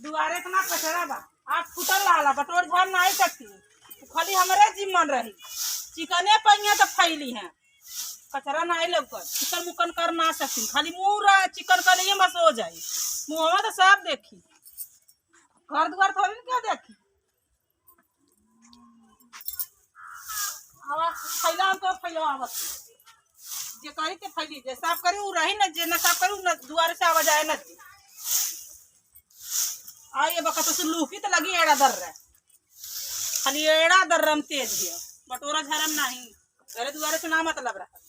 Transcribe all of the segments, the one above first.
दुआरे इतना कचरा बा आप फुटल रहा बटोर झाड़ नहीं सकती खाली हमारे जिम्मन रही चिकने पहिया तो फैली है कचरा नहीं लौकर चिकन मुकन कर ना सकती खाली मुँह चिकन कर लिए बस हो जाए मुँह तो सब देखी घर द्वार थोड़ी ना क्या देखी फैला तो फैलो आवत जे करी के फैली जे साफ करी उ रही ना जे ना साफ करी ना दुआरे से आवाज आए ना आइए बका तो लूकी तो लगी एड़ा दर रहा खाली एड़ा दर रम तेज है बटोरा झरम नहीं मेरे दुआरे से ना मतलब रहा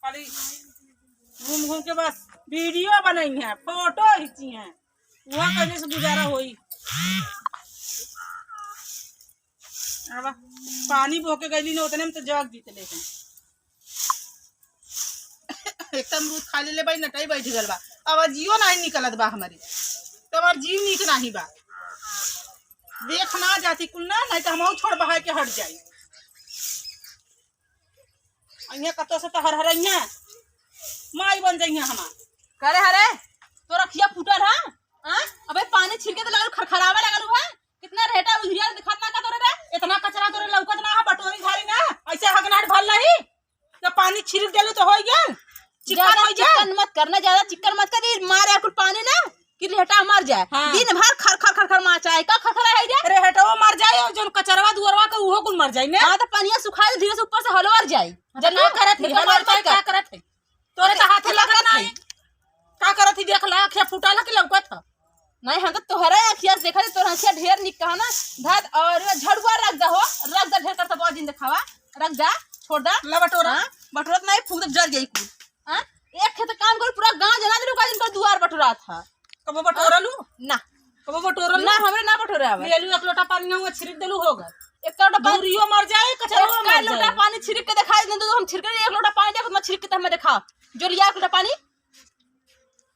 खाली घूम घूम के बस वीडियो बनाई है फोटो खींची है वहाँ करने से गुजारा हुई पानी बोके गई ना उतने में तो जग जीते लेकिन एक अमरूद खा ले भाई नटाई बैठ गल बा अब जियो नहीं निकलत बा हमारी तो हमार जीव निक नहीं बा देख ना जाती कुल ना नहीं तो हम छोड़ बहा के हट जाई अइया कतो से तो हर हरइया माई बन जाइया हमार करे हरे तो रखिया फूटल है हां अबे पानी छिड़के तो लगल खरखरावे लगल है कितना रेटा उधिया दिखत ना का तोरे रे इतना कचरा तोरे लौकत ना बटोरी झाड़ी ना ऐसे हगनाट भल नहीं तो पानी छिड़क देलू तो हो गया चिकन मत करना ज्यादा चिकन मत कर मारे कुल पानी ना कि रेटा मर जाए हाँ। दिन भर खर खर खर खर माचाए का खखरा है रे रेहटो मर जाए जो कचरवा दुअरवा के उहो कुल मर जाए ना हां तो पानिया सुखा दे धीरे से ऊपर से हलवर जाए जब ना करत हलवर जाए का करत है तोरे तो हाथे लगत नहीं का करत ही देख ला अखिया फुटाला के लौकत है नहीं हम तो तोहरा अखिया देखा दे तोहरा अखिया ढेर निक कहा ना धत और झड़ुआ रख दा हो रख दा ढेर करता बहुत दिन दिखावा रख दा छोड़ दा बटोरा बटोरा नहीं फूक जल गई कुल हां एक खेत काम कर पूरा गांव जना दे का दिन कर दुआर बटोरा था कब बटोरा लू ना कब बटोरा ना हमरे ना बटोरा आवे ले लू एक लोटा पानी ना छिड़क देलू होगा एक लोटा दूरियो मर जाए कचरा मर जाए लोटा पानी छिड़क के दिखाई दे तो हम छिड़क एक लोटा पानी दे मैं छिड़क के हमें दिखा जो लिया एक लोटा पानी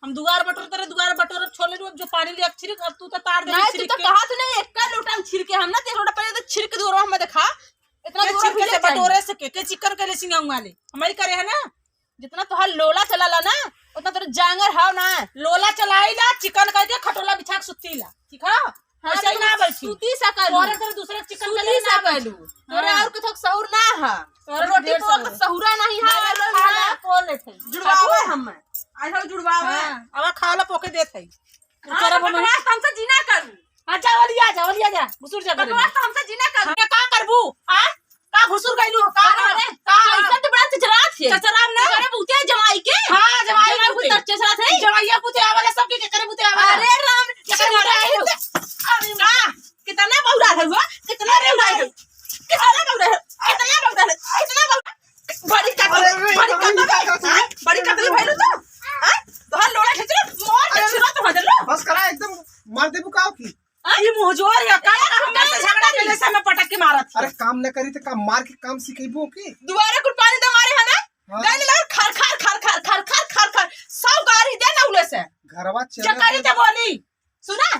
हम दुआर बटोर तेरे दुआर बटोर छोले जो पानी ले छिड़क अब तू तो तार दे नहीं तू तो कहा तूने एक लोटा हम छिड़के हम ना एक लोटा पानी तो छिड़क के दूर हमें दिखा इतना दूर के बटोरे से के चिकन के ले सिंगाऊं वाले हमारी करे है ना जितना तोहार लोला चलाला ना उतना तोर जांगर हाव ना लोला चलाईला चिकन कर दे खटोला बिछा के सुतीला ठीक है ऐसे ही ना बैठी सूती सा कर और तेरे दूसरे चिकन के ले ना कहलू तोरे और कुछ सहूर ना है तोरे रोटी को सहूरा नहीं है खाना को लेथे जुड़वावे हम आई हो जुड़वावे अब खाला पोके देथे तेरा बकवास हमसे जीना करू अच्छा वाली आ जा घुसुर जा कर बकवास हमसे जीना करू मैं का करबू हां का घुसुर गइलू का अरे का ऐसा तो बड़ा चचरा थे चचराम ना अरे बुते जमाई के हां जमाई बुते चचरा थे जमाइया बुते आवाले सब के करे बुते आवाले अरे राम अरे ना कितना बौरा है वो कितना रे उड़ा है कितना बौरा है कितना बौरा है कितना बड़ी कतली भइलु तो हां तोहर लोड़ा खिचरे मोर के छिरा तो हदलो बस करा एकदम मार देबू का की ये मुहजोर या का हमसे झगड़ा के से मैं पटक के मारत अरे काम न करी तो काम मार के काम सिखेबू की दुबारा कुल पानी दे मारे है ना गाने लग खर खर खर खर खर खर खर खर सब गाड़ी दे ना उले से घरवा चला चकारी ते बोली सुना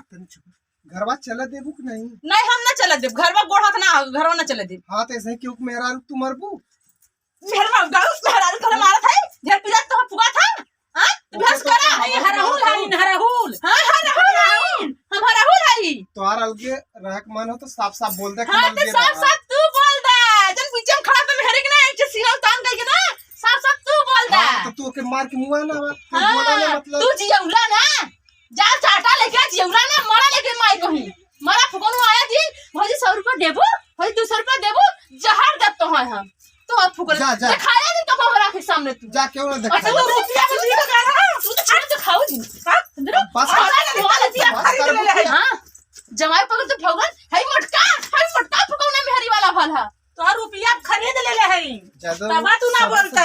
घरवा चला देबू कि नहीं नहीं हम ना चला देब घरवा गोड़ हाथ ना घरवा ना चला देब हां तो ऐसे क्यों मेरा तू मरबू मेहरा गाउस मेहरा कर मारत है ढेर पिला तो फुगा था हां बहस करा हराहुल हां हराहुल हम हराहुल आई तोहार अलगे रहक मन हो तो साफ साफ बोल दे हां तो साफ साफ तू बोल दे जन पीछे में खड़ा पे मेहरे के ना एक सीना तान गई के ना साफ साफ तू बोल दे तो तू के मार के मुआ ना बोला ना मतलब तू जियौला ना जा चाटा लेके जियौला ना मरा लेके माई कहीं मरा फुकनो आया थी भौजी 100 रुपया देबो भौजी 200 रुपया देबो जहर देब तो है हम तो अब फुकल दिखाया नहीं कब हमरा के सामने तू जा क्यों ना दिखा अच्छा वो रुपया में दी का तू तो छाड़ तो खाओ जी हां बस हां जमाई पकड़ तो भगवान है मटका फुकौना मेहरी वाला फल है तो रुपया खरीद ले है ज्यादा तब तू ना बोलता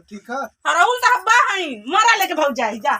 ठीक है हराहुल तो हब्बा है मरा लेके भाग जाए जा